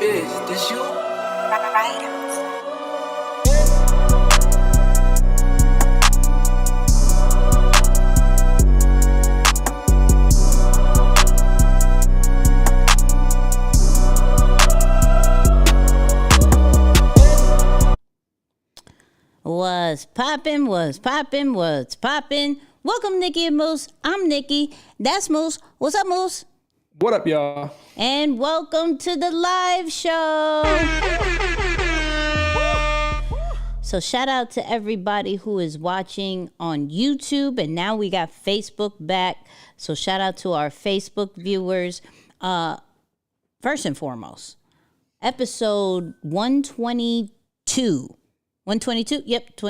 Bitch, this you? Was poppin', was poppin', was poppin'. Welcome, Nicky and Moose. I'm Nicky. That's Moose. What's up, Moose? What up, y'all? And welcome to the live show. So shout out to everybody who is watching on YouTube, and now we got Facebook back. So shout out to our Facebook viewers. First and foremost, episode 122. 122? Yep,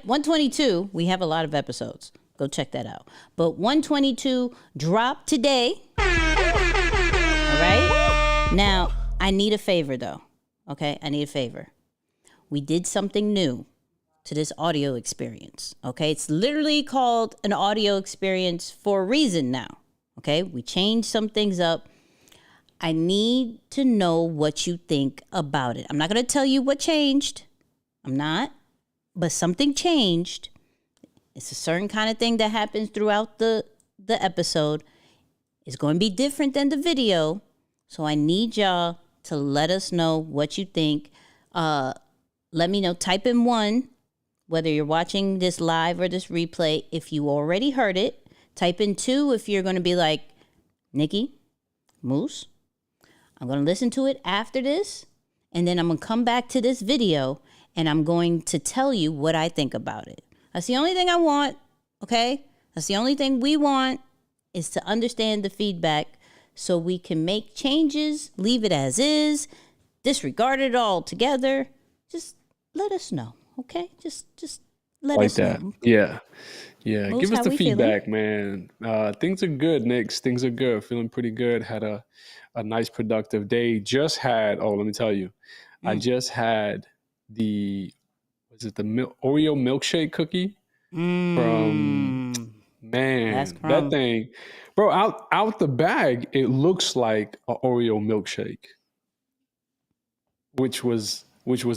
122. We have a lot of episodes. Go check that out. But 122 dropped today. All right? Now, I need a favor, though. Okay? I need a favor. We did something new to this audio experience. Okay? It's literally called an audio experience for a reason now. Okay? We changed some things up. I need to know what you think about it. I'm not going to tell you what changed. I'm not, but something changed. It's a certain kind of thing that happens throughout the episode. It's going to be different than the video. So I need y'all to let us know what you think. Let me know. Type in 1, whether you're watching this live or this replay, if you already heard it. Type in 2 if you're going to be like, Nicky, Moose, I'm going to listen to it after this. And then I'm going to come back to this video and I'm going to tell you what I think about it. That's the only thing I want, okay? That's the only thing we want, is to understand the feedback so we can make changes, leave it as is, disregard it all together. Just let us know, okay? Just let Like us that. know. Yeah. Moose, Give us how the we feedback, man. Things are good, Knicks. Things are good. Feeling pretty good. Had a nice productive day. Let me tell you. I just had the Oreo milkshake cookie from That's that thing, bro. Out the bag, it looks like an Oreo milkshake, which was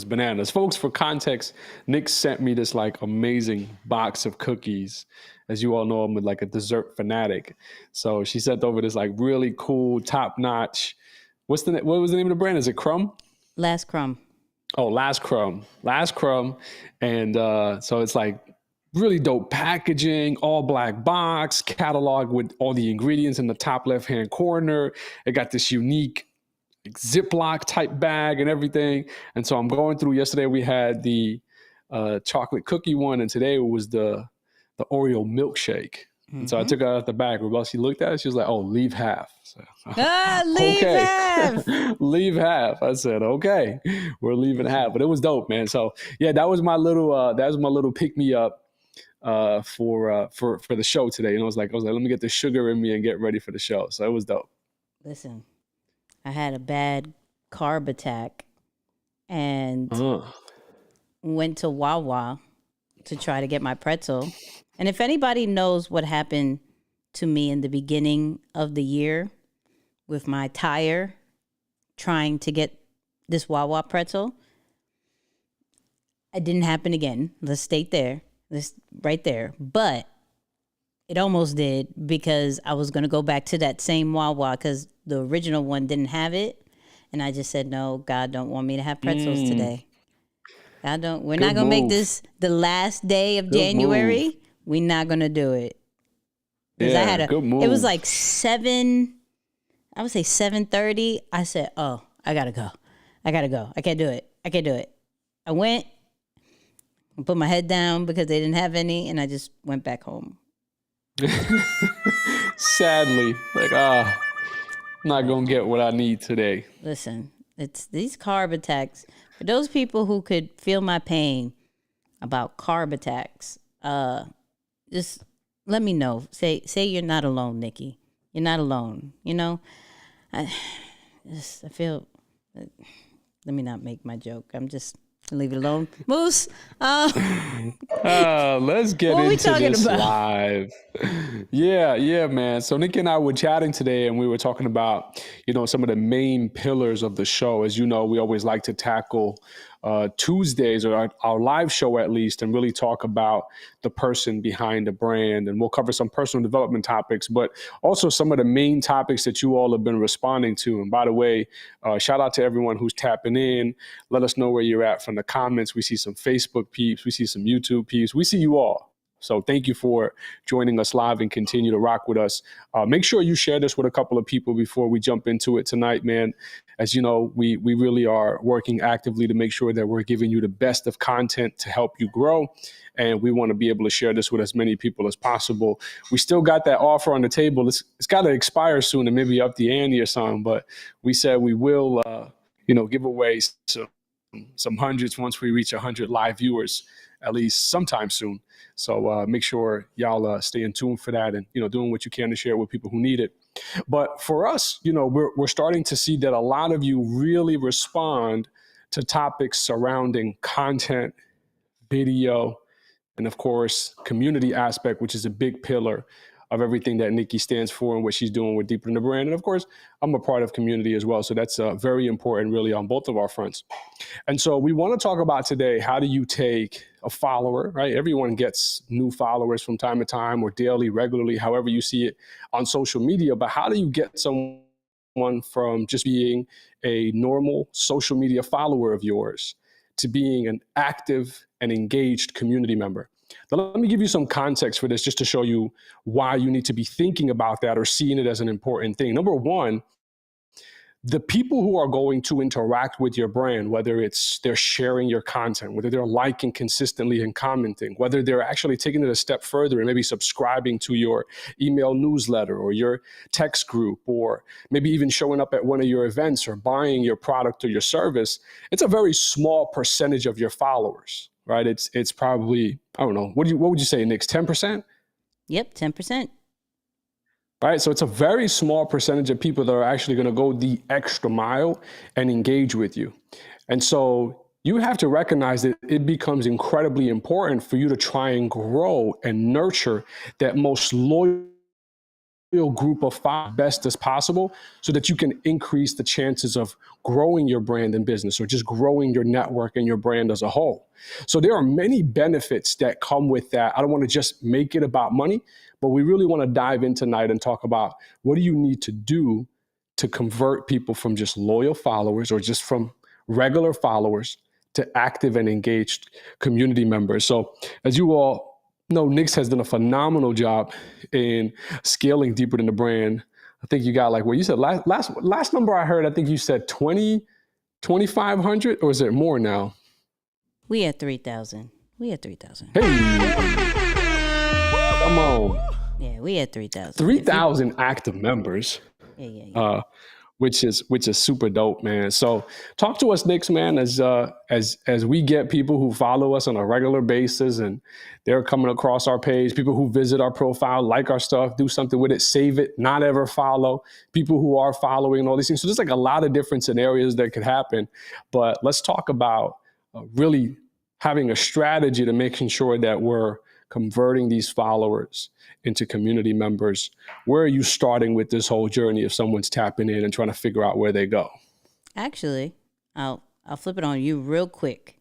bananas, folks. For context, Nick sent me this like amazing box of cookies. As you all know, I'm like a dessert fanatic, so she sent over this like really cool, top notch. What was the name of the brand? Is it Crumb? Last Crumb. Oh, Last Crumb. And so it's like really dope packaging, all black box, catalog with all the ingredients in the top left-hand corner. It got this unique Ziploc type bag and everything. And so I'm going through, yesterday we had the chocolate cookie one, and today it was the Oreo milkshake. And so I took it out the bag. Well, she looked at it. She was like, "Oh, leave half." So, Leave half. Leave half. I said, "Okay, we're leaving half." But it was dope, man. So yeah, that was my little pick me up for the show today. And I was like, let me get the sugar in me and get ready for the show. So it was dope. Listen, I had a bad carb attack and went to Wawa to try to get my pretzel. And if anybody knows what happened to me in the beginning of the year with my tire trying to get this Wawa pretzel, it didn't happen again. Let's state there. This right there. But it almost did, because I was going to go back to that same Wawa because the original one didn't have it. And I just said, no, God don't want me to have pretzels today. God don't. We're not going to make this the last day of January. Move. We're not going to do it. Yeah, I had good move. It was like 7:30. I said, oh, I got to go. I can't do it. I went and put my head down because they didn't have any, and I just went back home. Sadly, like, I'm not going to get what I need today. Listen, it's these carb attacks. For those people who could feel my pain about carb attacks, just let me know. Say you're not alone, Nicky. You're not alone. You know, I feel. Let me not make my joke. I'm just Leave it alone. Moose, Let's get what are we into talking this about? live. Yeah, man. So Nick and I were chatting today, and we were talking about, some of the main pillars of the show. As you know, we always like to tackle Tuesdays, or our live show at least, and really talk about the person behind the brand. And we'll cover some personal development topics, but also some of the main topics that you all have been responding to. And by the way, shout out to everyone who's tapping in. Let us know where you're at from the comments. We see some Facebook peeps. We see some YouTube peeps. We see you all. So thank you for joining us live and continue to rock with us. Make sure you share this with a couple of people before we jump into it tonight, man. As you know, we really are working actively to make sure that we're giving you the best of content to help you grow. And we want to be able to share this with as many people as possible. We still got that offer on the table. It's got to expire soon and maybe up the ante or something. But we said we will, give away some hundreds once we reach 100 live viewers, at least sometime soon. So make sure y'all stay in tune for that, and doing what you can to share it with people who need it. But for us, we're starting to see that a lot of you really respond to topics surrounding content, video, and of course, community aspect, which is a big pillar of everything that Nicky stands for and what she's doing with Deeper in the Brand. And of course, I'm a part of community as well. So that's very important, really, on both of our fronts. And so we want to talk about today, how do you take a follower, right? Everyone gets new followers from time to time, or daily, regularly, however you see it on social media. But how do you get someone from just being a normal social media follower of yours to being an active and engaged community member? Now, let me give you some context for this, just to show you why you need to be thinking about that or seeing it as an important thing. Number one, the people who are going to interact with your brand, whether it's they're sharing your content, whether they're liking consistently and commenting, whether they're actually taking it a step further and maybe subscribing to your email newsletter or your text group, or maybe even showing up at one of your events or buying your product or your service, it's a very small percentage of your followers, right? It's probably, I don't know, what would you say, Nick, 10%? Yep, 10%. Right. So it's a very small percentage of people that are actually going to go the extra mile and engage with you. And so you have to recognize that it becomes incredibly important for you to try and grow and nurture that most loyal group of five best as possible, so that you can increase the chances of growing your brand and business, or just growing your network and your brand as a whole. So there are many benefits that come with that. I don't want to just make it about money, but we really want to dive in tonight and talk about, what do you need to do to convert people from just loyal followers, or just from regular followers, to active and engaged community members. So as you all know, Nick's has done a phenomenal job in scaling Deeper in the Brand. I think you got, like, what you said last number I heard, I think you said 2,500, or is it more now? We had 3,000. Hey, come on. Yeah, we had 3,000. 3,000 active members. Yeah. Which is super dope, man. So talk to us, Nick, man, as we get people who follow us on a regular basis, and they're coming across our page, people who visit our profile, like our stuff, do something with it, save it, not ever follow, people who are following, all these things. So there's like a lot of different scenarios that could happen. But let's talk about really having a strategy to making sure that we're converting these followers into community members. Where are you starting with this whole journey if someone's tapping in and trying to figure out where they go? Actually, I'll flip it on you real quick.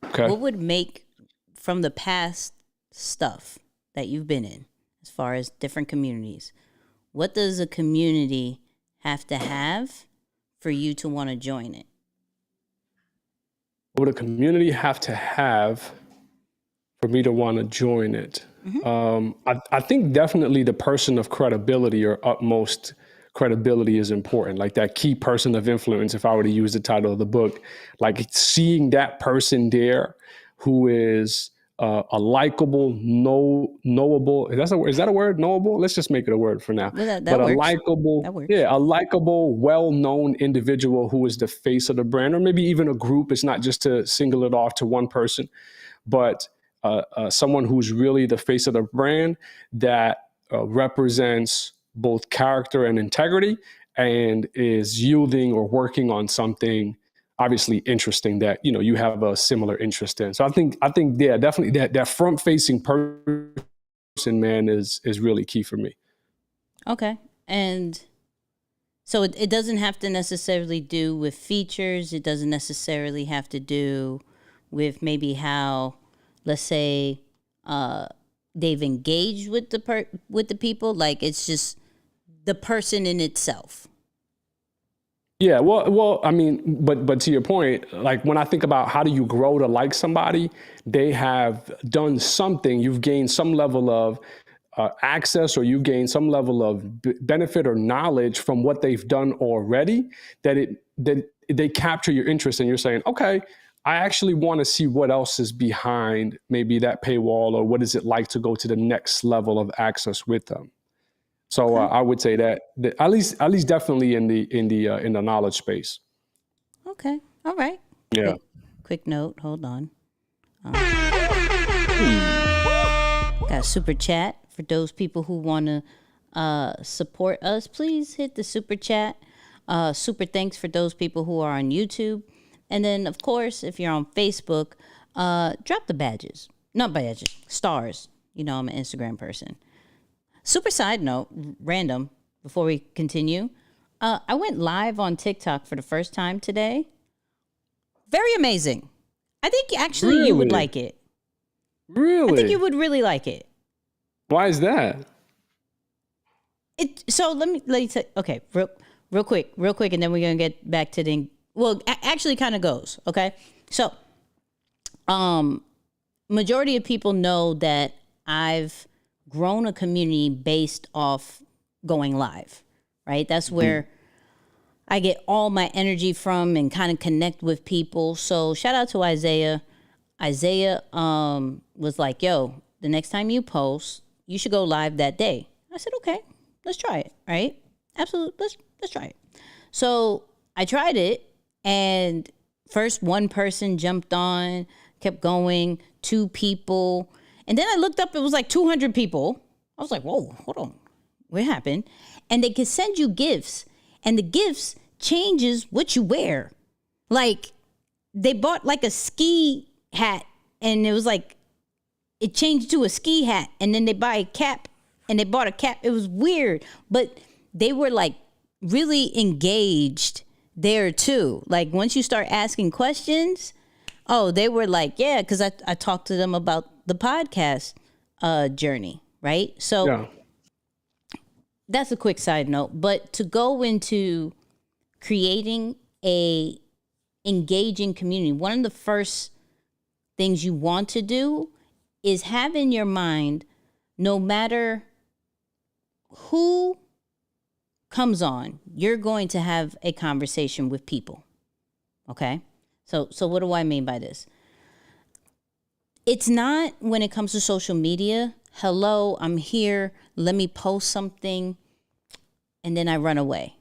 Okay. What would make, from the past stuff that you've been in, as far as different communities, what does a community have to have for you to want to join it? What would a community have to have for me to want to join it? I think definitely the person of credibility, or utmost credibility, is important. Like that key person of influence, if I were to use the title of the book, like seeing that person there who is a likable, knowable. Is that a word? Knowable? Let's just make it a word for now. Well, that but works. A likable, That works. yeah, a likable, well-known individual who is the face of the brand, or maybe even a group. It's not just to single it off to one person, but someone who's really the face of the brand, that represents both character and integrity, and is yielding or working on something obviously interesting that, you know, you have a similar interest in. So I think, yeah, definitely that front facing person, man, is really key for me. Okay. And so it doesn't have to necessarily do with features. It doesn't necessarily have to do with maybe how, let's say, they've engaged with the people. Like, it's just the person in itself. Yeah, well, I mean, but to your point, like when I think about how do you grow to like somebody, they have done something. You've gained some level of access, or you gain some level of benefit or knowledge from what they've done already. That they capture your interest, and you're saying, okay, I actually want to see what else is behind maybe that paywall, or what is it like to go to the next level of access with them. So Okay. I would say that at least definitely in the knowledge space. Okay. All right. Yeah. Quick note. Hold on. Got a super chat for those people who want to support us. Please hit the super chat. Super thanks for those people who are on YouTube. And then, of course, if you're on Facebook, drop the badges. Not badges, stars. You know, I'm an Instagram person. Super side note, random, before we continue. I went live on TikTok for the first time today. Very amazing. I think actually you would Really? like it. Really? I think you would really like it. Why is that? So let me say, okay, real quick, and then we're gonna get back to the. Well, actually, kind of goes. Okay, so, majority of people know that I've grown a community based off going live, right? That's where I get all my energy from and kind of connect with people. So shout out to Isaiah. Isaiah was like, yo, the next time you post, you should go live that day. I said, okay, let's try it, right? Absolutely, let's try it. So I tried it, and first one person jumped on, kept going, 2 people, and then I looked up, it was like 200 people. I was like, whoa, hold on, what happened? And they could send you gifts, and the gifts changes what you wear. Like, they bought like a ski hat, and it was like, it changed to a ski hat, and then they buy a cap, and they bought a cap. It was weird, but they were like really engaged there too. Like, once you start asking questions, oh, they were like, yeah, because I talked to them about the podcast journey, right? So Yeah. that's a quick side note. But to go into creating a engaging community, one of the first things you want to do is have in your mind, no matter who comes on, you're going to have a conversation with people. Okay? So what do I mean by this? It's not, when it comes to social media, hello, I'm here, let me post something, and then I run away.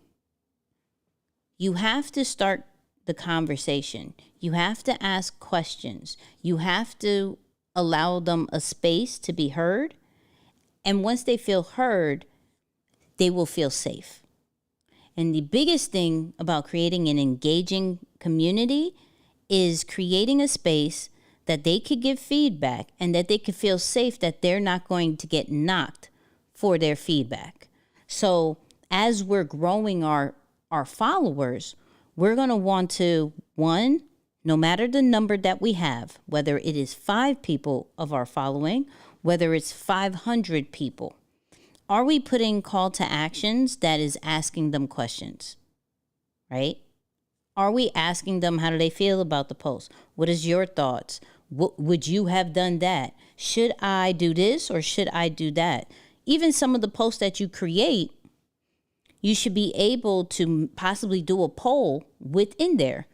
You have to start the conversation. You have to ask questions. You have to allow them a space to be heard. And once they feel heard, they will feel safe. And the biggest thing about creating an engaging community is creating a space that they could give feedback and that they could feel safe that they're not going to get knocked for their feedback. So as we're growing our followers, we're going to want to, one, no matter the number that we have, whether it is 5 people of our following, whether it's 500 people, are we putting call to actions that is asking them questions, right? Are we asking them, how do they feel about the post? What is your thoughts? What, would you have done that? Should I do this or should I do that? Even some of the posts that you create, you should be able to possibly do a poll within there.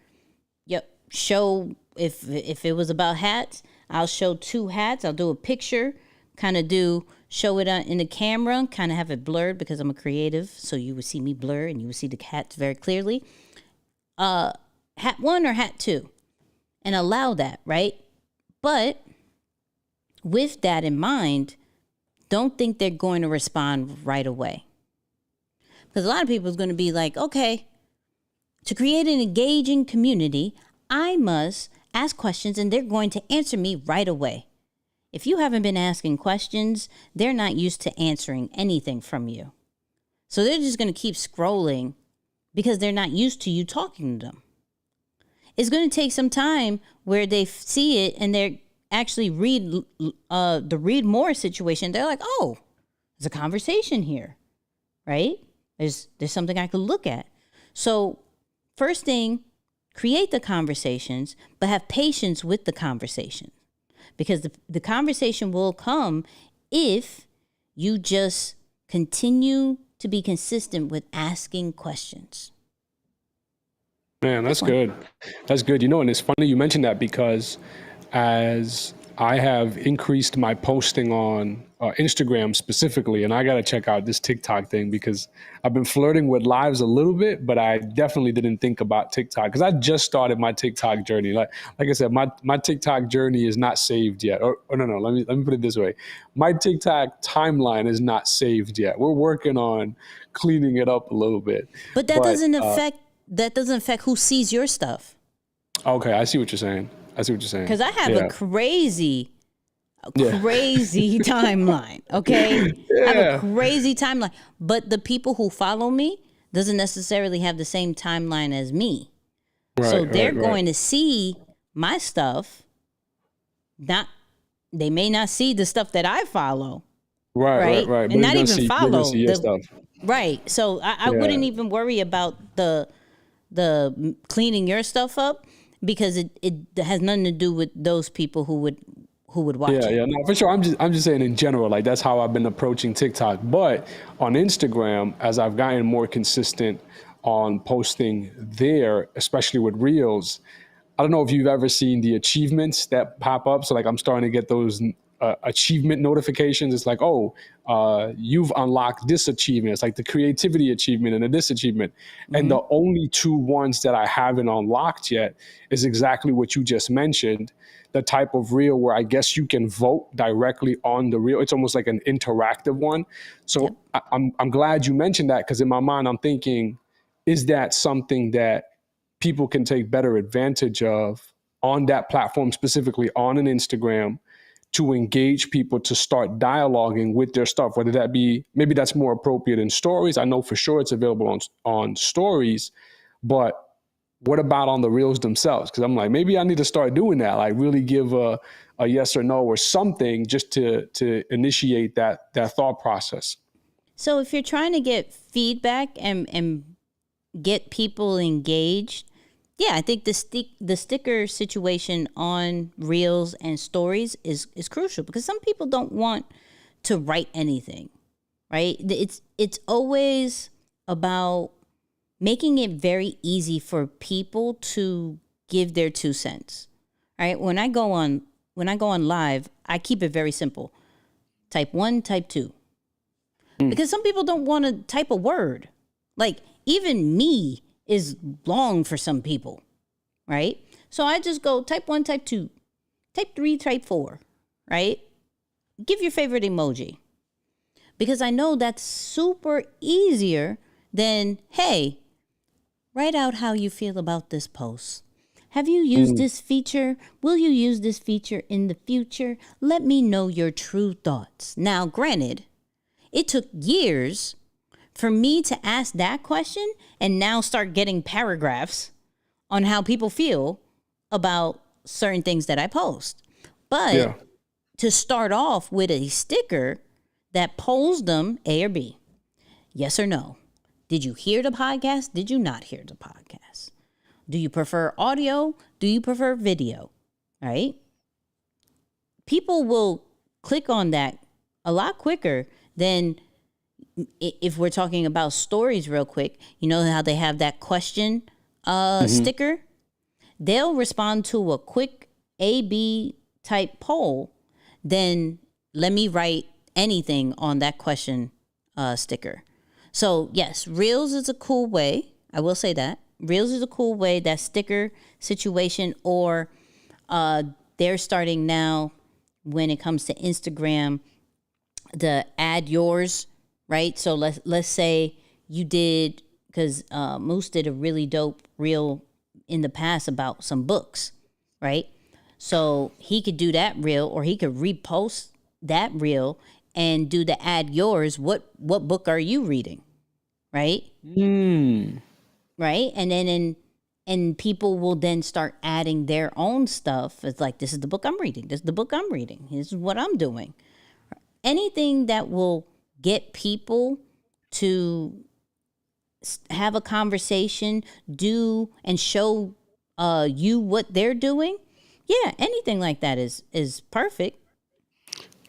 Yep. Show, if it was about hats, I'll show 2 hats. I'll do a picture, kind of show it in the camera, kind of have it blurred because I'm a creative. So you would see me blur and you would see the hats very clearly. Hat 1 or hat 2, and allow that, right? But with that in mind, don't think they're going to respond right away. Because a lot of people is going to be like, okay, To create an engaging community, I must ask questions and they're going to answer me right away. If you haven't been asking questions, they're not used to answering anything from you. So they're just going to keep scrolling because they're not used to you talking to them. It's going to take some time where they see it and they're actually read the read more situation. They're like, oh, there's a conversation here, right? There's something I could look at. So first thing, create the conversations, but have patience with the conversation, because the conversation will come if you just continue to be consistent with asking questions. Man, that's good. That's good. And it's funny you mentioned that, because as I have increased my posting on Instagram specifically, and I got to check out this TikTok thing, because I've been flirting with lives a little bit, but I definitely didn't think about TikTok because I just started my TikTok journey. Like I said, my TikTok journey is not saved yet. Or no, let me put it this way. My TikTok timeline is not saved yet. We're working on cleaning it up a little bit. But that doesn't affect who sees your stuff. Okay, I see what you're saying. Because I have a crazy timeline, okay? Yeah. I have a crazy timeline. But the people who follow me doesn't necessarily have the same timeline as me. Right, so they're going to see my stuff. They may not see the stuff that I follow. Right. But and not even follow. Your stuff. Right. So I wouldn't even worry about the cleaning your stuff up, because it has nothing to do with those people who would watch it. Yeah, no, for sure. I'm just saying in general, like that's how I've been approaching TikTok. But on Instagram, as I've gotten more consistent on posting there, especially with Reels, I don't know if you've ever seen the achievements that pop up. So like I'm starting to get those achievement notifications. It's like, oh, you've unlocked this achievement. It's like the creativity achievement and this achievement. Mm-hmm. And the only two ones that I haven't unlocked yet is exactly what you just mentioned, the type of reel where I guess you can vote directly on the reel. It's almost like an interactive one. So yep. I'm glad you mentioned that, because in my mind, I'm thinking, is that something that people can take better advantage of on that platform, specifically on an Instagram, to engage people to start dialoguing with their stuff, whether that be, maybe that's more appropriate in stories. I know for sure it's available on stories, but what about on the reels themselves? Because I'm like, maybe I need to start doing that, like really give a yes or no or something, just to initiate that thought process. So if you're trying to get feedback and get people engaged, yeah, I think the sticker situation on reels and stories is crucial, because some people don't want to write anything, right? It's always about making it very easy for people to give their 2 cents. Right? When I go on live, I keep it very simple. Type 1, type 2. Because some people don't want to type a word. Like even me is long for some people, right? So I just go type 1, type 2, type 3, type 4, right? Give your favorite emoji, because I know that's super easier than, hey, write out how you feel about this post. Have you used this feature? Will you use this feature in the future? Let me know your true thoughts. Now, granted, it took years for me to ask that question and now start getting paragraphs on how people feel about certain things that I post. But to start off with a sticker that polls them A or B, yes or no. Did you hear the podcast? Did you not hear the podcast? Do you prefer audio? Do you prefer video? Right? People will click on that a lot quicker than if we're talking about stories real quick. You know how they have that question sticker? They'll respond to a quick A-B type poll, then let me write anything on that question sticker. So yes, Reels is a cool way. I will say that. Reels is a cool way, that sticker situation, or they're starting now when it comes to Instagram, the add yours, right? So let's say you did Moose did a really dope reel in the past about some books, right? So he could do that reel, or he could repost that reel and do the add yours. What book are you reading, right? Right, and then and people will then start adding their own stuff. It's like, this is the book I'm reading. This is the book I'm reading. This is what I'm doing. Anything that will get people to have a conversation, do and show you what they're doing. Yeah, anything like that is perfect.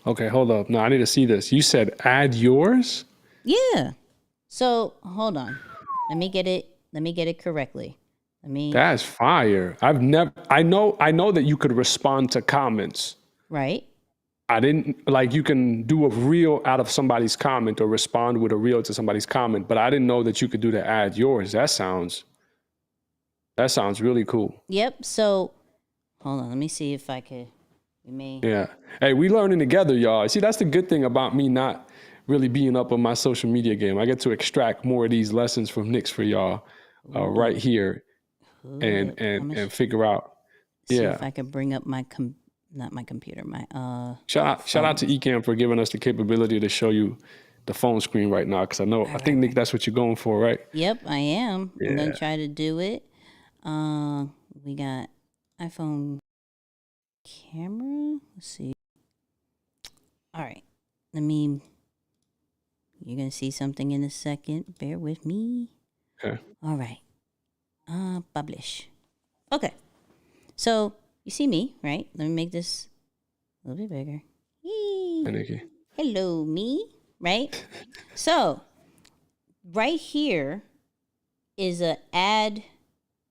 Okay, hold up. No, I need to see this. You said add yours? Yeah. So hold on. Let me get it correctly. That's fire. I know that you could respond to comments. Right. I didn't like you can do a reel out of somebody's comment or respond with a reel to somebody's comment, but I didn't know that you could do the add yours. That sounds really cool. Yep. So hold on, let me see if I could. Yeah. Hey, we learning together, y'all. See, that's the good thing about me not really being up on my social media game. I get to extract more of these lessons from Nick's for y'all right here and figure out. See if I can bring up not my computer, my shout out to Ecamm for giving us the capability to show you the phone screen right now, because I think Nick, that's what you're going for, right? Yep, I am. Yeah. I'm gonna try to do it. We got iPhone camera. Let's see. All right, you're gonna see something in a second. Bear with me. Okay. All right. Publish. Okay. So you see me, right? Let me make this a little bit bigger. Hey, Nicky. Hello, me. Right? So right here is a add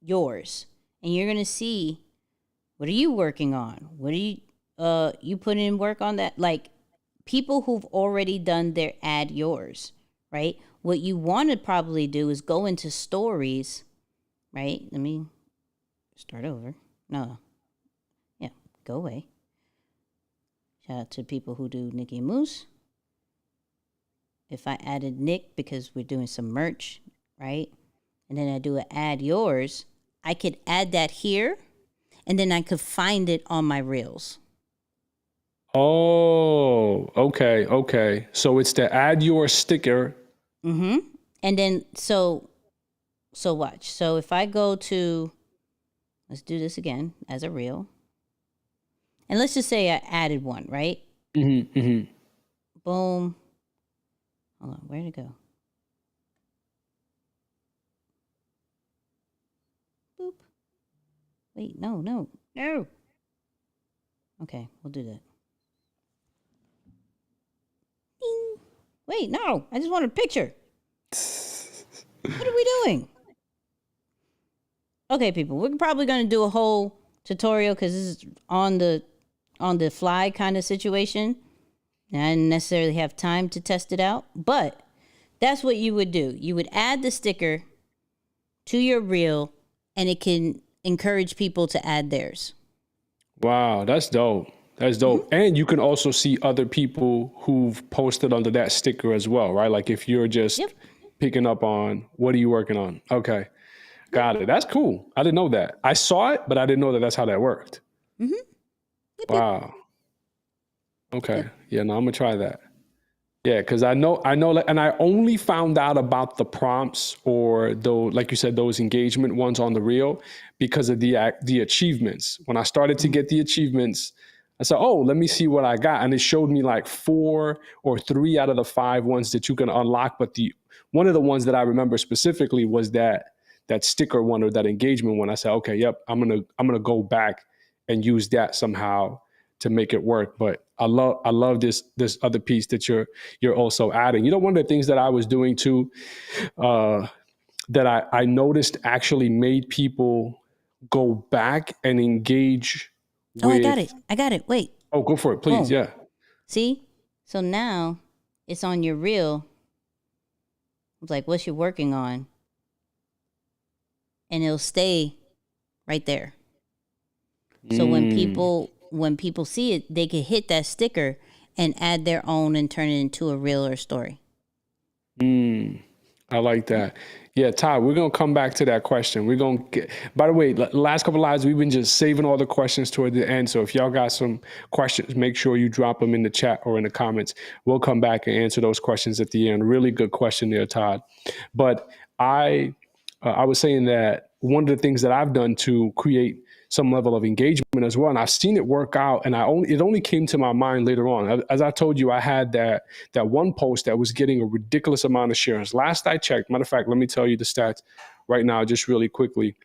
yours. And you're gonna see, what are you working on? What are you put in work on that? Like, people who've already done their add yours, right? What you want to probably do is go into stories, right? Let me start over. No. Yeah, go away. Shout out to people who do Nicky and Moose. If I added Nick because we're doing some merch, right? And then I do an add yours, I could add that here, and then I could find it on my reels. Oh, okay. So it's the add your sticker. Mm-hmm. And then so watch. So if I go to, let's do this again as a reel. And let's just say I added one, right? Mm-hmm. Boom. Hold on, where'd it go? Boop. Wait, no. Okay, we'll do that. Ding. Wait, no, I just want a picture. What are we doing? Okay, people, we're probably going to do a whole tutorial because this is on the fly kind of situation. And I didn't necessarily have time to test it out, but that's what you would do. You would add the sticker to your reel, and it can encourage people to add theirs. Wow, that's dope. Mm-hmm. And you can also see other people who've posted under that sticker as well, right? Like if you're just picking up on, what are you working on? Okay, got it. That's cool. I didn't know that. I saw it, but I didn't know that that's how that worked. Mm-hmm. Wow. Okay. Yeah, no, I'm gonna try that. Yeah, because I know, and I only found out about the prompts or those, like you said, those engagement ones on the reel because of the achievements. When I started to get the achievements, I said, oh, let me see what I got, and it showed me like 4 or 3 out of the 5 ones that you can unlock. But one of the ones that I remember specifically was that sticker one or that engagement one. I said, okay, yep, I'm gonna go back and use that somehow to make it work. But I love this other piece that you're also adding. You know, one of the things that I was doing too, that I noticed actually made people go back and engage with... I got it. Wait. Oh, go for it, please. Yeah. See? So now it's on your reel. It's like, what's you working on? And it'll stay right there. So when people see it, they can hit that sticker and add their own and turn it into a reel or story. I like that. Yeah, Todd, we're gonna come back to that question. We're gonna get. By the way, last couple of lives, we've been just saving all the questions toward the end. So if y'all got some questions, make sure you drop them in the chat or in the comments. We'll come back and answer those questions at the end. Really good question there, Todd. But I was saying that one of the things that I've done to create some level of engagement as well, and I've seen it work out, and it only came to my mind later on. As I told you, I had that one post that was getting a ridiculous amount of shares. Last I checked, matter of fact, let me tell you the stats right now, just really quickly.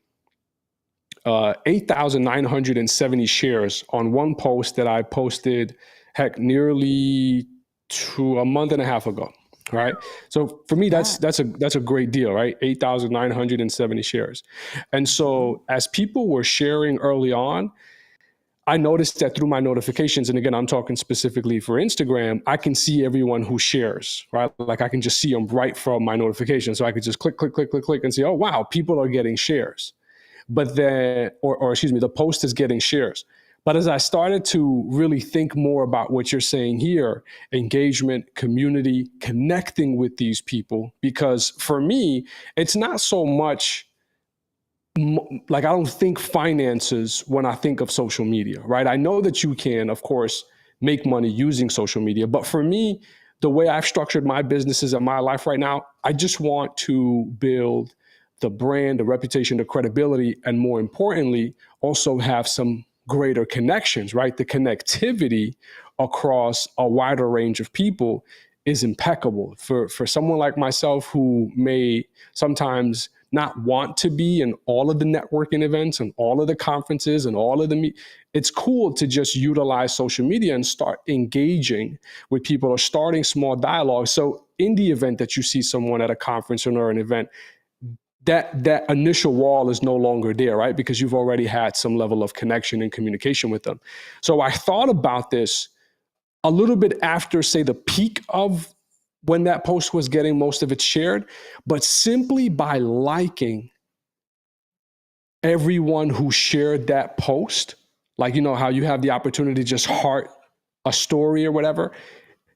8,970 shares on one post that I posted, heck, nearly a month and a half ago. Right. So for me, that's a great deal, right? 8,970 shares. And so as people were sharing early on, I noticed that through my notifications, and again, I'm talking specifically for Instagram, I can see everyone who shares, right? Like I can just see them right from my notification. So I could just click and see, oh, wow, people are getting shares. But then, or excuse me, the post is getting shares. But as I started to really think more about what you're saying here, engagement, community, connecting with these people, because for me, it's not so much like I don't think finances when I think of social media, right? I know that you can, of course, make money using social media. But for me, the way I've structured my businesses and my life right now, I just want to build the brand, the reputation, the credibility, and more importantly, also have some greater connections, right? The connectivity across a wider range of people is impeccable. For someone like myself who may sometimes not want to be in all of the networking events and all of the conferences and all of it's cool to just utilize social media and start engaging with people or starting small dialogues. So in the event that you see someone at a conference or an event, that initial wall is no longer there, right? Because you've already had some level of connection and communication with them. So I thought about this a little bit after, say, the peak of when that post was getting most of it shared, but simply by liking everyone who shared that post, like, you know, how you have the opportunity to just heart a story or whatever,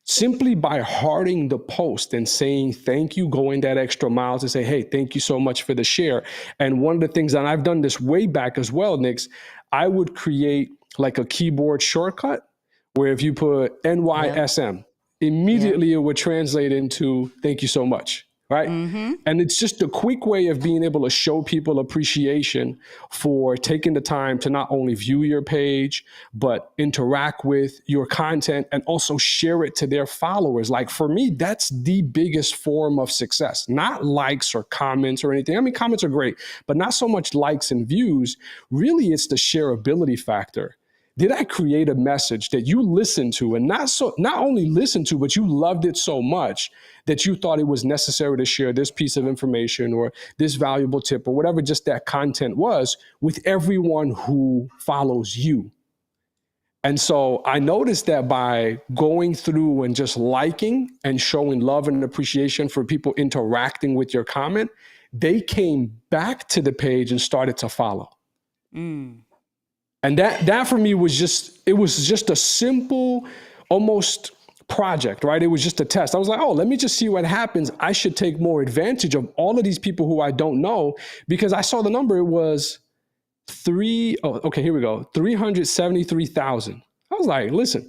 simply by hearting the post and saying thank you, going that extra mile to say, hey, thank you so much for the share. And one of the things, and I've done this way back as well, Nix, I would create like a keyboard shortcut where if you put NYSM, immediately it would translate into thank you so much, right? Mm-hmm. And it's just a quick way of being able to show people appreciation for taking the time to not only view your page, but interact with your content and also share it to their followers. Like for me, that's the biggest form of success, not likes or comments or anything. I mean, comments are great, but not so much likes and views. Really, it's the shareability factor. Did I create a message that you listened to and not only listened to, but you loved it so much that you thought it was necessary to share this piece of information or this valuable tip or whatever just that content was with everyone who follows you? And so I noticed that by going through and just liking and showing love and appreciation for people interacting with your comment, they came back to the page and started to follow. And that for me was just a simple, almost project, right? It was just a test. I was like, oh, let me just see what happens. I should take more advantage of all of these people who I don't know, because I saw the number. It was 373,000. I was like, listen,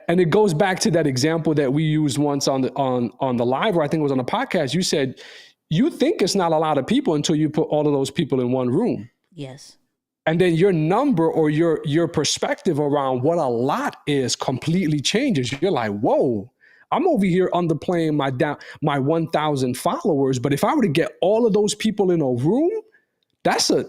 and it goes back to that example that we used once on the live, or I think it was on the podcast. You said, you think it's not a lot of people until you put all of those people in one room. Yes. And then your number or your perspective around what a lot is completely changes. You're like, whoa, I'm over here underplaying my 1,000 followers. But if I were to get all of those people in a room, that's a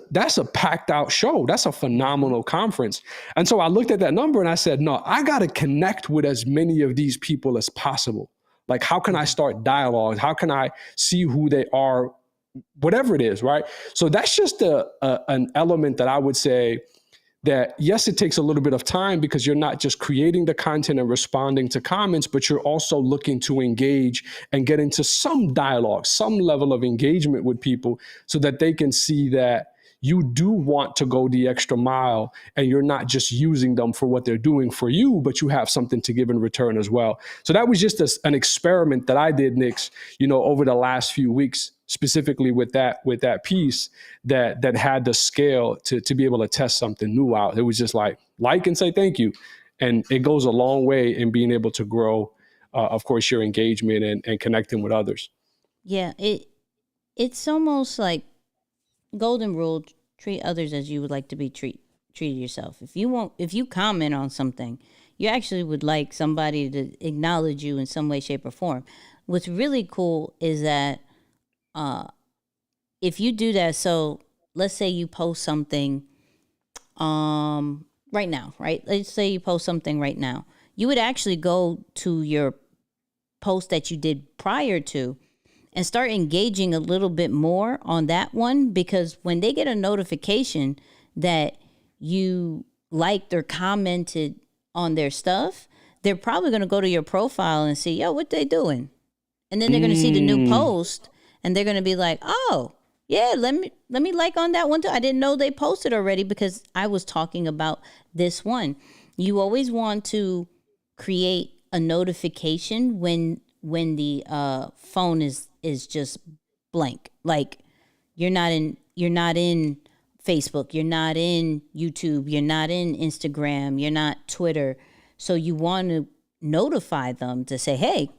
packed out show. That's a phenomenal conference. And so I looked at that number and I said, no, I got to connect with as many of these people as possible. Like, how can I start dialogue? How can I see who they are? Whatever it is, right? So that's just an element that I would say that, yes, it takes a little bit of time because you're not just creating the content and responding to comments, but you're also looking to engage and get into some dialogue, some level of engagement with people so that they can see that you do want to go the extra mile, and you're not just using them for what they're doing for you, but you have something to give in return as well. So that was just an experiment that I did, Nix, over the last few weeks, specifically with that piece that had the scale to be able to test something new out. It was just like and say thank you. And it goes a long way in being able to grow, of course, your engagement and connecting with others. Yeah, it's almost like golden rule: treat others as you would like to be treated yourself. If you comment on something, you actually would like somebody to acknowledge you in some way, shape, or form. What's really cool is that if you do that, so let's say you post something right now, right? Let's say you post something right now. You would actually go to your post that you did prior to and start engaging a little bit more on that one, because when they get a notification that you liked or commented on their stuff, they're probably going to go to your profile and see, yo, what they doing? And then they're going to see the new post and they're going to be like, oh, yeah, let me like on that one too. I didn't know they posted already because I was talking about this one. You always want to create a notification when the phone is just blank. Like you're not in Facebook, you're not in YouTube, you're not in Instagram, you're not Twitter. So you want to notify them to say, hey,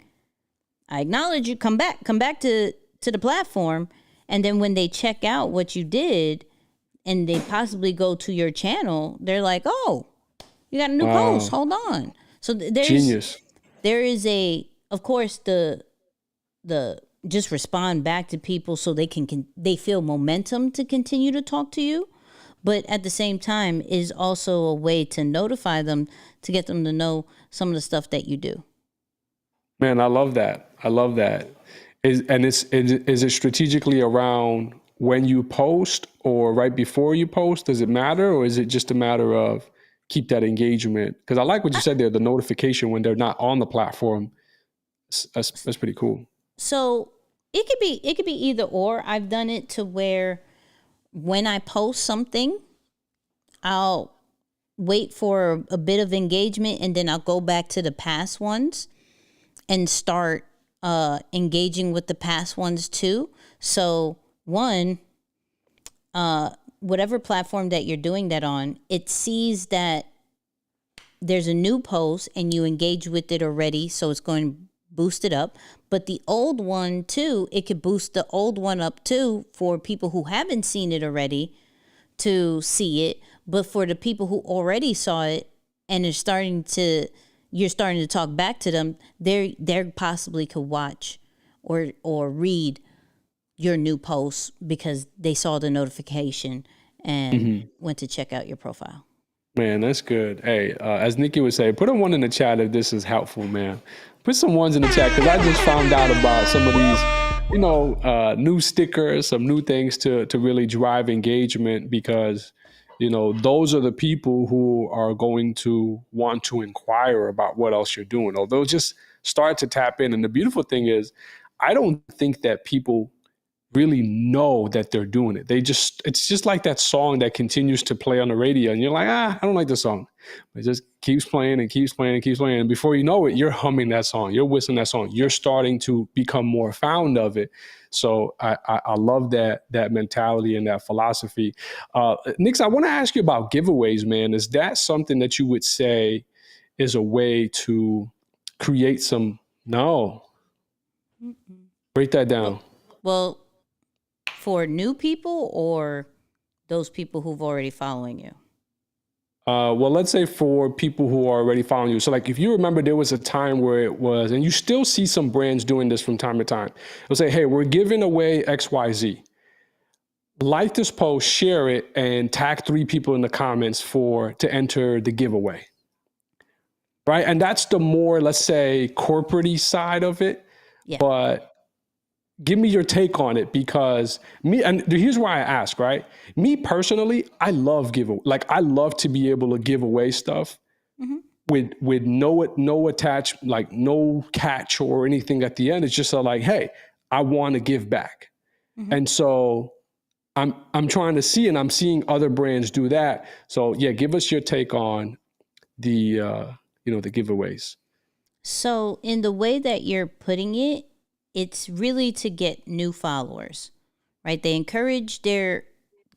I acknowledge you, come back to the platform. And then when they check out what you did and they possibly go to your channel, they're like, oh, you got a new post, hold on. So Genius. There is of course, the just respond back to people so they feel momentum to continue to talk to you. But at the same time is also a way to notify them, to get them to know some of the stuff that you do. Man, I love that. Is it strategically around when you post or right before you post? Does it matter, or is it just a matter of keep that engagement? Because I like what you said there, the notification when they're not on the platform. That's pretty cool. So it could be either or. I've done it to where when I post something, I'll wait for a bit of engagement and then I'll go back to the past ones and start engaging with the past ones too. So one, whatever platform that you're doing that on, it sees that there's a new post and you engage with it already, so it's going to boost it up. But the old one too, it could boost the old one up too for people who haven't seen it already to see it. But for the people who already saw it and you're starting to talk back to them, they possibly could watch or read your new post because they saw the notification and went to check out your profile. Man, that's good. Hey, as Nicky would say, put a one in the chat if this is helpful, man. Put some ones in the chat because I just found out about some of these, new stickers, some new things to really drive engagement, because, those are the people who are going to want to inquire about what else you're doing, or they'll just start to tap in. And the beautiful thing is, I don't think that people really know that they're doing it. It's just like that song that continues to play on the radio and you're like, I don't like this song. It just keeps playing and keeps playing and keeps playing. And before you know it, you're humming that song, you're whistling that song, you're starting to become more fond of it. So I love that mentality and that philosophy. Nix, I want to ask you about giveaways, man. Is that something that you would say is a way to create some, break that down. Well, for new people or those people who've already following you? Well, let's say for people who are already following you. So like, if you remember, there was a time where it was, and you still see some brands doing this from time to time. They'll say, hey, we're giving away XYZ. Like this post, share it, and tag 3 people in the comments to enter the giveaway. Right? And that's the more, let's say, corporate-y side of it. Yeah. But give me your take on it, because and here's why I ask, right? Me personally, I love I love to be able to give away stuff with no attach, like no catch or anything at the end. It's just like, hey, I want to give back. And so I'm trying to see, and I'm seeing other brands do that. So yeah, give us your take on the the giveaways. So, in the way that you're putting it, it's really to get new followers, right? They encourage their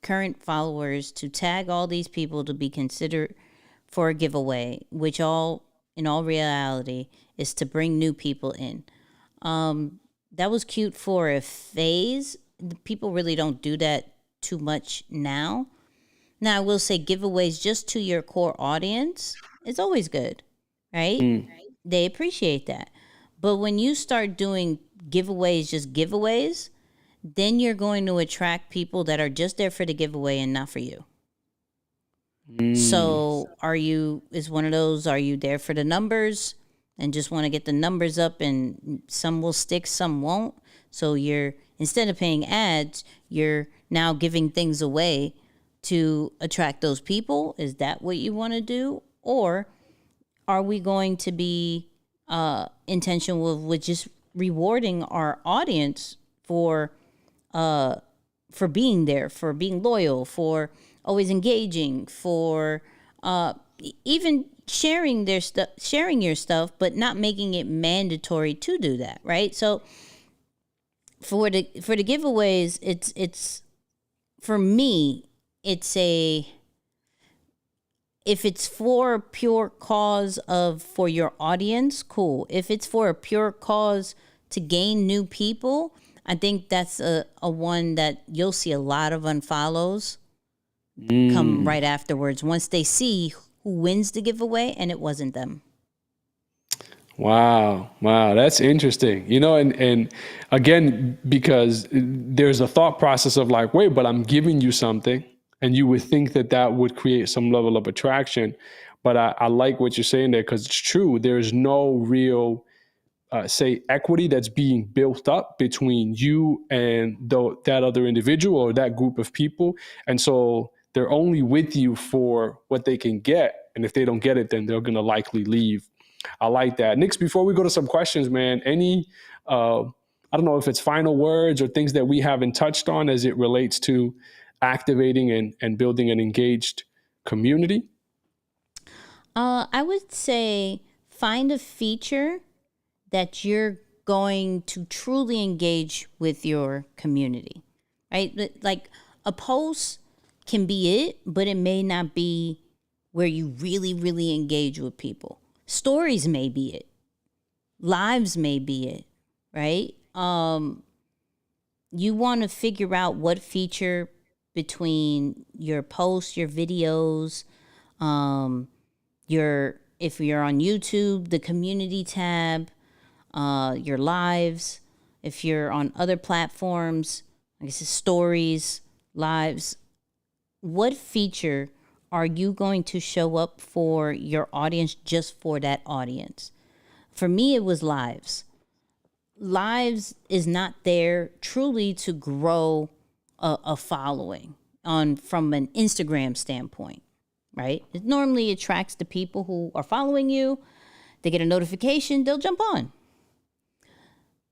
current followers to tag all these people to be considered for a giveaway, which in all reality, is to bring new people in. That was cute for a phase. People really don't do that too much now. Now, I will say giveaways just to your core audience is always good, right? Mm. They appreciate that. But when you start doing giveaways, just giveaways, then you're going to attract people that are just there for the giveaway and not for you. Mm. So, is one of those, are you there for the numbers and just want to get the numbers up and some will stick, some won't? So, instead of paying ads, you're now giving things away to attract those people. Is that what you want to do? Or are we going to be intentional with just rewarding our audience for being there, for being loyal, for always engaging, for even sharing your stuff, but not making it mandatory to do that, right? So for the giveaways, it's for me, it's a if it's for pure cause for your audience, cool. If it's for a pure cause to gain new people, I think that's a one that you'll see a lot of unfollows come Mm. right afterwards once they see who wins the giveaway and it wasn't them. Wow, wow, that's interesting. And again, because there's a thought process of like, wait, but I'm giving you something, and you would think that that would create some level of attraction. But I like what you're saying there because it's true. There's no real say equity that's being built up between you and that other individual or that group of people, and so they're only with you for what they can get, and if they don't get it, then they're going to likely leave. I like that. Nix, before we go to some questions, man, any I don't know if it's final words or things that we haven't touched on as it relates to activating and building an engaged community? I would say find a feature that you're going to truly engage with your community, right? Like a post can be it, but it may not be where you really, really engage with people. Stories may be it, lives may be it, right? You want to figure out what feature between your posts, your videos, um, if you're on YouTube, the community tab, your lives. If you're on other platforms, I guess it's stories, lives. What feature are you going to show up for your audience just for that audience? For me, it was lives. Lives is not there truly to grow a following on from an Instagram standpoint, right? It normally attracts the people who are following you. They get a notification, they'll jump on.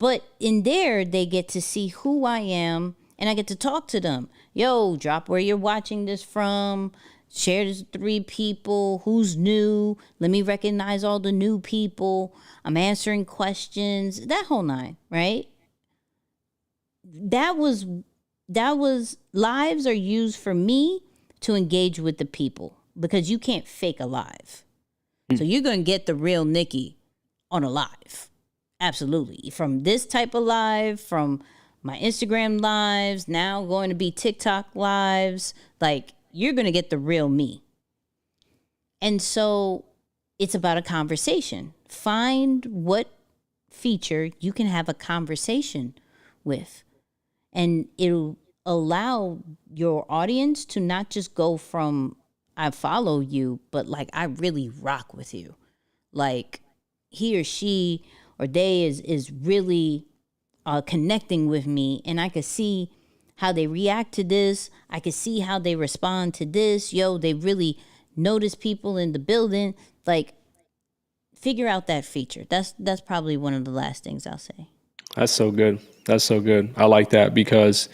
But in there, they get to see who I am and I get to talk to them. Yo, drop where you're watching this from. Share this with 3 people. Who's new? Let me recognize all the new people. I'm answering questions. That whole nine, right? That was lives are used for me to engage with the people because you can't fake a live. So you're going to get the real Nicky on a live. Absolutely. From this type of live, from my Instagram lives, now going to be TikTok lives, like you're going to get the real me. And so it's about a conversation. Find what feature you can have a conversation with. And it'll allow your audience to not just go from I follow you, but like I really rock with you. Like he or she or they is really connecting with me, and I could see how they react to this. I could see how they respond to this. Yo, they really notice people in the building. Like, figure out that feature. That's probably one of the last things I'll say. That's so good. That's so good. I like that because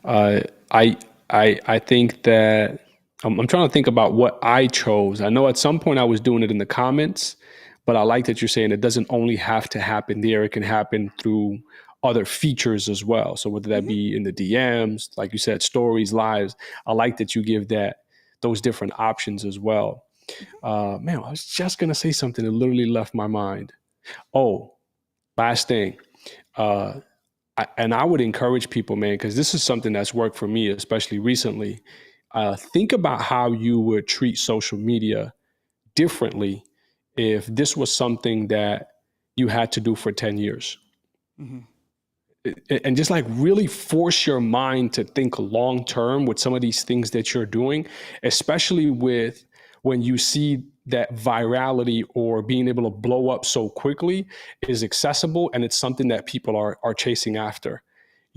uh, I I think that I'm trying to think about what I chose. I know at some point I was doing it in the comments, but I like that you're saying it doesn't only have to happen there. It can happen through other features as well. So whether that Mm-hmm. be in the DMs, like you said, stories, lives, I like that you give that those different options as well. Man, I was just gonna say something that literally left my mind. Oh, last thing. Uh, and I would encourage people, man, because this is something that's worked for me, especially recently. Think about how you would treat social media differently if this was something that you had to do for 10 years. Mm-hmm. And just like really force your mind to think long term with some of these things that you're doing, especially with when you see that virality or being able to blow up so quickly is accessible and it's something that people are chasing after.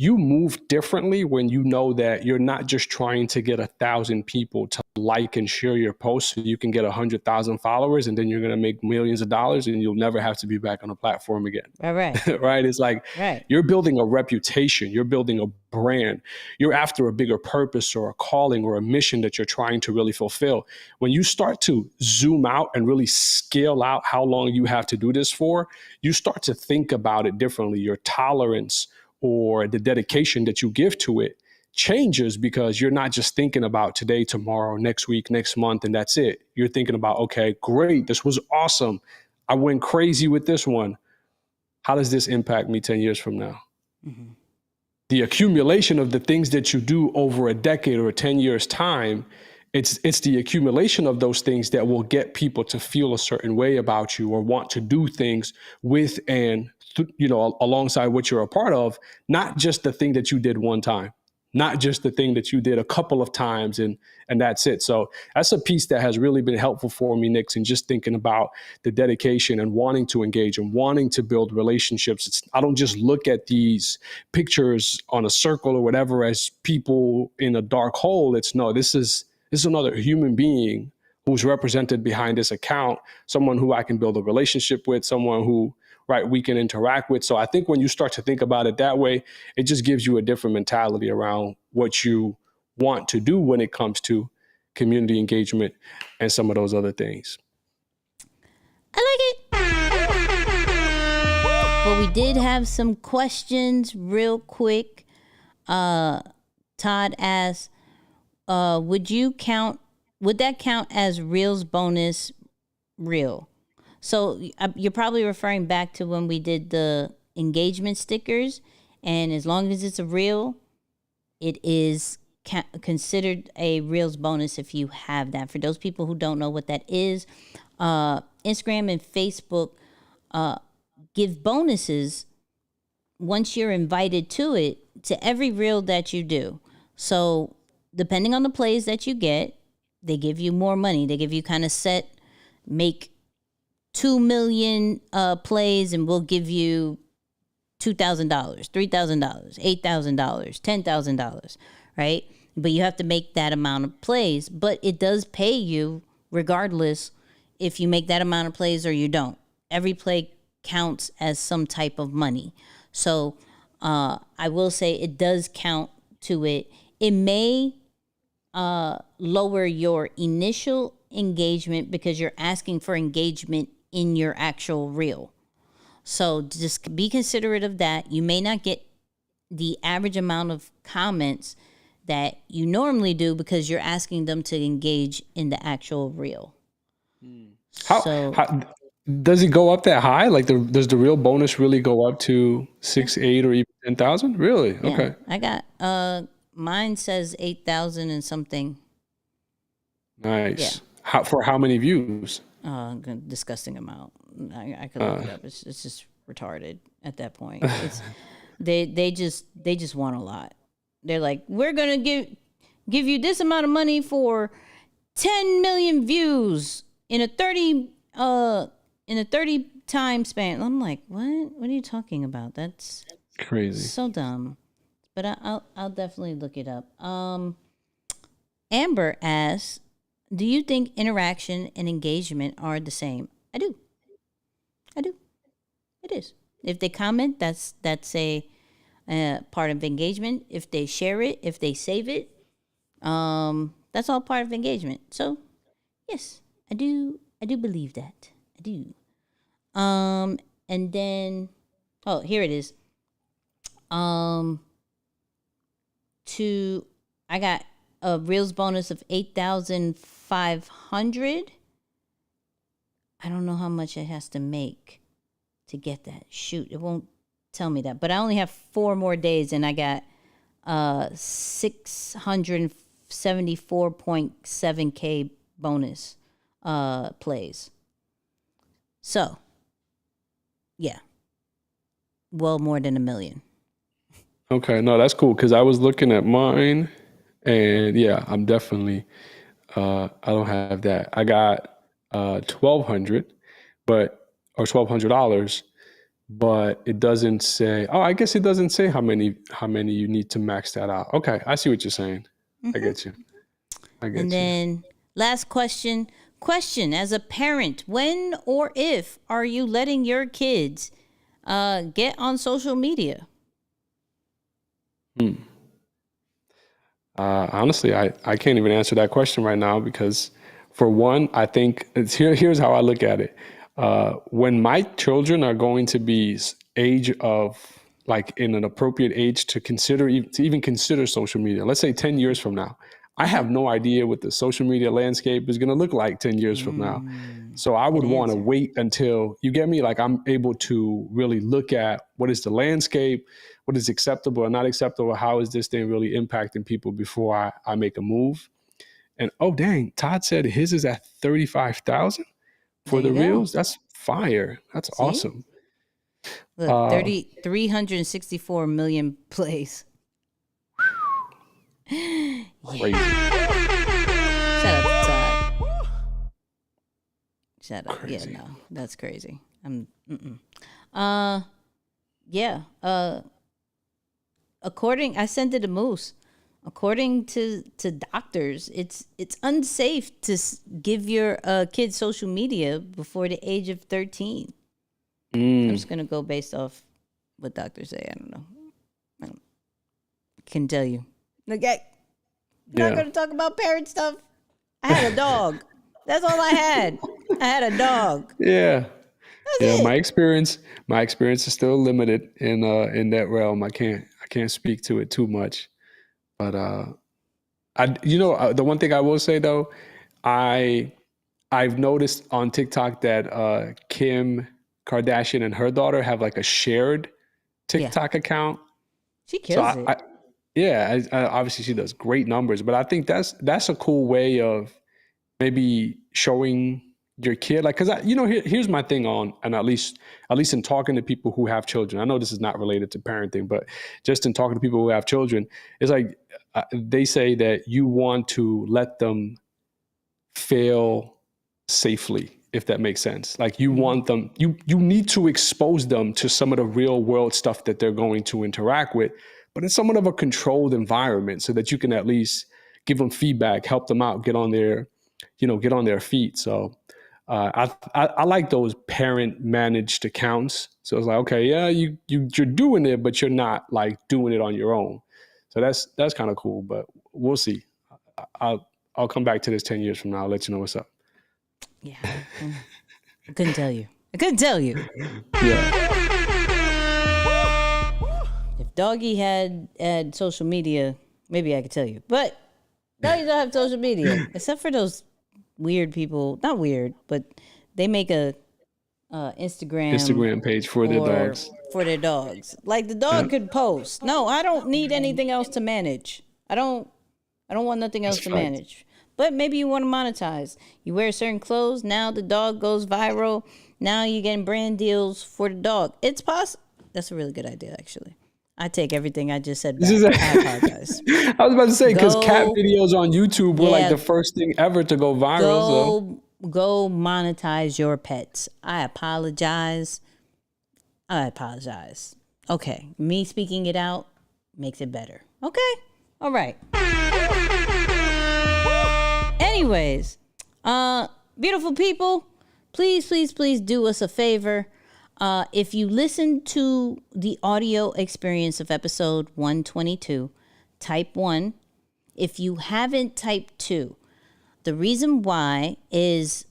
You move differently when you know that you're not just trying to get 1,000 people to like and share your post so you can get 100,000 followers and then you're going to make millions of dollars and you'll never have to be back on the platform again. Right, right, Right? It's like right. you're building a reputation, you're building a brand, you're after a bigger purpose or a calling or a mission that you're trying to really fulfill. When you start to zoom out and really scale out how long you have to do this for, you start to think about it differently. Your tolerance or the dedication that you give to it changes because you're not just thinking about today, tomorrow, next week, next month, and that's it. You're thinking about, okay, great, this was awesome. I went crazy with this one. How does this impact me 10 years from now? Mm-hmm. The accumulation of the things that you do over a decade or 10 years time, it's the accumulation of those things that will get people to feel a certain way about you or want to do things with and alongside what you're a part of, not just the thing that you did one time, not just the thing that you did a couple of times and that's it. So that's a piece that has really been helpful for me, Nick, and just thinking about the dedication and wanting to engage and wanting to build relationships. I don't just look at these pictures on a circle or whatever as people in a dark hole. It's no, this is another human being who's represented behind this account, someone who I can build a relationship with, someone who, right, we can interact with. So I think when you start to think about it that way, it just gives you a different mentality around what you want to do when it comes to community engagement and some of those other things. I like it. But we did have some questions real quick. Todd asked, would that count as Reels bonus reel? So you're probably referring back to when we did the engagement stickers, and as long as it's a reel, it is considered a Reels bonus if you have that. For those people who don't know what that is, Instagram and Facebook give bonuses once you're invited to it to every reel that you do. So depending on the plays that you get, they give you more money. They give you kind of make 2 million plays and we'll give you $2,000, $3,000, $8,000, $10,000, right? But you have to make that amount of plays. But it does pay you regardless if you make that amount of plays or you don't. Every play counts as some type of money. So I will say it does count to it. It may lower your initial engagement because you're asking for engagement in your actual reel. So just be considerate of that. You may not get the average amount of comments that you normally do because you're asking them to engage in the actual reel. How does it go up that high? Like does the real bonus really go up to 6, 8, or even 10,000? Really? Yeah, Okay. I got mine says 8,000 and something. Nice. For how many views? Disgusting amount. I could look it up. It's just retarded at that point. It's they just want a lot. They're like, we're gonna give you this amount of money for 10 million views in a 30 time span. I'm like, what are you talking about? That's crazy, so dumb. But I'll definitely look it up. Amber asks, do you think interaction and engagement are the same? I do. It is. If they comment, that's a part of engagement. If they share it, if they save it, That's all part of engagement. So yes, I do believe that. I do. And then, oh, here it is. Um, to I got a Reels bonus of 8,500. I don't know how much it has to make to get that. Shoot, it won't tell me that. But I only have 4 more days, and I got 674.7K bonus plays. So, yeah, well more than 1 million. Okay, no, that's cool because I was looking at mine, and yeah, I'm definitely. I don't have that. I got 1,200, but or $1,200, but it doesn't say. Oh, I guess it doesn't say how many you need to max that out. Okay, I see what you're saying. I get you. I And get you. then last question. Question: as a parent, when or if are you letting your kids get on social media? Honestly, I can't even answer that question right now because, for one, I think here's how I look at it. When my children are going to be age of like in an appropriate age to even consider social media, let's say 10 years from now, I have no idea what the social media landscape is going to look like 10 years from now. So I Good would want to answer. wait until you get me. Like I'm able to really look at what is the landscape, what is acceptable or not acceptable, how is this thing really impacting people before I make a move. And oh dang, Todd said his is at 35,000 There for the you go. reels. That's fire. That's See, awesome. look, Uh, 364 million plays. Crazy, Shout out to Todd. Shut up. Yeah, crazy. no, that's crazy. Uh, yeah. I sent it to Moose. According to doctors, it's unsafe to give your kid social media before the age of 13. I'm just gonna go based off what doctors say. I don't know. I don't, can tell you. Okay, not Yeah, gonna talk about parent stuff. I had a dog. That's all I had. I had a dog. yeah, yeah. That's My it. experience is still limited in that realm. I can't speak to it too much, but the one thing I will say though, I I've noticed on TikTok that Kim Kardashian and her daughter have like a shared Yeah, TikTok account. she So kills it. yeah, obviously she does great numbers, but I think that's a cool way of maybe showing your kid, like, because here's my thing on, and at least in talking to people who have children. I know this is not related to parenting, but just in talking to people who have children, it's like they say that you want to let them fail safely, if that makes sense. Like you Hmm. want them, you need to expose them to some of the real world stuff that they're going to interact with, but it's somewhat of a controlled environment so that you can at least give them feedback, help them out, get on their feet. So I like those parent managed accounts. So it's like, okay, yeah, you're doing it, but you're not like doing it on your own. So that's kind of cool, but we'll see. I'll come back to this 10 years from now. I'll let you know what's up. Yeah, I couldn't tell you. I couldn't tell you. Yeah. If Doggy had social media, maybe I could tell you. But Doggy don't have social media, except for those weird people. Not weird, but they make a Instagram Instagram page for their for dogs. their dogs. Like the Yeah. dog could post. No, I don't need anything else to manage. I don't want nothing else That's to facts. manage. But maybe you want to monetize. You wear certain clothes. Now the dog goes viral. Now you're getting brand deals for the dog. It's possible. That's a really good idea, actually. I take everything I just said This back. is I apologize. I was about to say because cat Go, videos on YouTube were like yeah, the first thing ever to go viral. So go monetize your pets. I apologize. Okay, me speaking it out makes it better. Okay, all right. Anyways, beautiful people, please do us a favor. If you listen to the audio experience of episode 122, type 1. If you haven't typed 2, the reason why is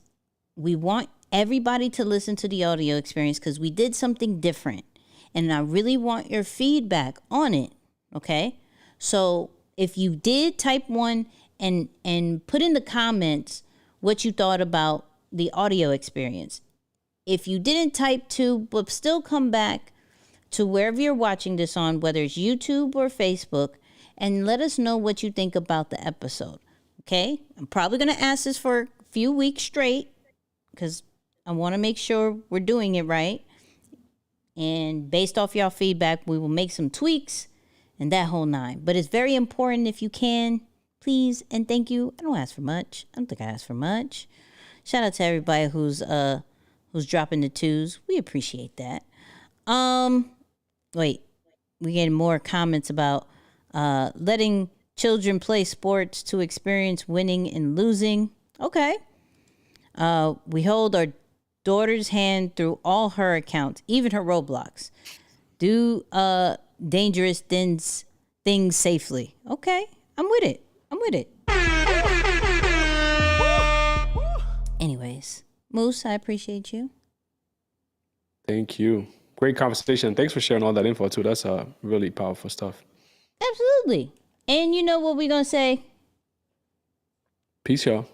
we want everybody to listen to the audio experience because we did something different. And I really want your feedback on it. Okay? So if you did type 1 and put in the comments what you thought about the audio experience. If you didn't type 2, but still come back to wherever you're watching this on, whether it's YouTube or Facebook, and let us know what you think about the episode. Okay? I'm probably going to ask this for a few weeks straight because I want to make sure we're doing it right. And based off y'all feedback, we will make some tweaks and that whole 9. But it's very important if you can, please and thank you. I don't ask for much. I don't think I ask for much. Shout out to everybody who's dropping the 2s. We appreciate that. Wait, we getting more comments about letting children play sports to experience winning and losing. Okay. We hold our daughter's hand through all her accounts, even her Roblox. Do dangerous things safely. Okay, I'm with it. Anyways, Moose, I appreciate you. Thank you. Great conversation. Thanks for sharing all that info too. That's really powerful stuff. Absolutely. And you know what we're going to say? Peace, y'all.